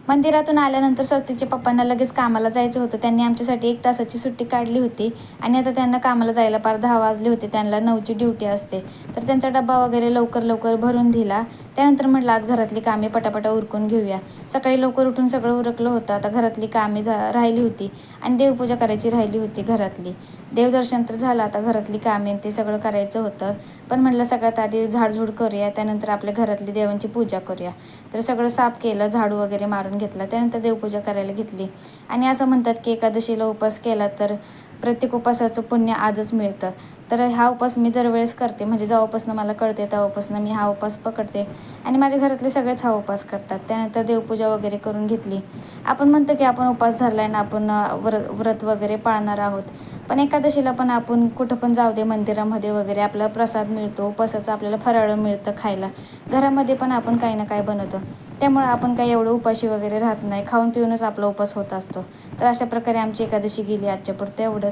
मंदिरातून आल्यानंतर स्वस्तिकच्या पप्पांना लगेच कामाला जायचं होतं. त्यांनी आमच्यासाठी 1 तासाची सुट्टी काढली होती आणि आता त्यांना कामाला जायला पार 10 वाजले होते. त्यांना 9ची ड्युटी असते. तर त्यांचा डब्बा वगैरे लवकर भरून दिला. त्यानंतर म्हटलं आज घरातली कामे पटापटा उरकून घेऊया. सकाळी लवकर उठून सगळं उरकलं होतं. आता घरातली कामे राहिली होती आणि देवपूजा करायची राहिली होती घरातली. देवदर्शन तर झालं, आता घरातली कामे ते सगळं करायचं होतं. पण म्हटलं सगळ्यात आधी झाडझूड करूया, त्यानंतर आपल्या घरातली देवांची पूजा करूया. तर सगळं साफ केलं, झाडू वगैरे मारून घेतला. त्यानंतर देवपूजा करायला घेतली. आणि असं म्हणतात की एकादशीला उपवास केला तर प्रत्येक उपवासाचं पुण्य आजच मिळतं. तर हा उपवास मी दरवेळेस करते. म्हणजे जेव्हापासून मला कळते तेव्हापासून मी हा उपवास पकडते आणि माझ्या घरातले सगळेच हा उपवास करतात. त्यानंतर देवपूजा वगैरे करून घेतली. आपण म्हणतो की आपण उपवास धरला आहे ना, आपण व्रत वगैरे पाळणार आहोत. पण एकादशीला पण आपण कुठं पण जाऊ दे, मंदिरामध्ये वगैरे आपला प्रसाद मिळतो, उपवासाचं आपल्याला फराळ मिळतं खायला. घरामध्ये पण आपण काही ना काही बनवतो. त्यामुळं आपण काही एवढं उपाशी वगैरे राहत नाही. खाऊन पिऊनच आपला उपवास होत असतो. तर अशा प्रकारे आमची एकादशी गेली आजच्या पुरतं एवढं.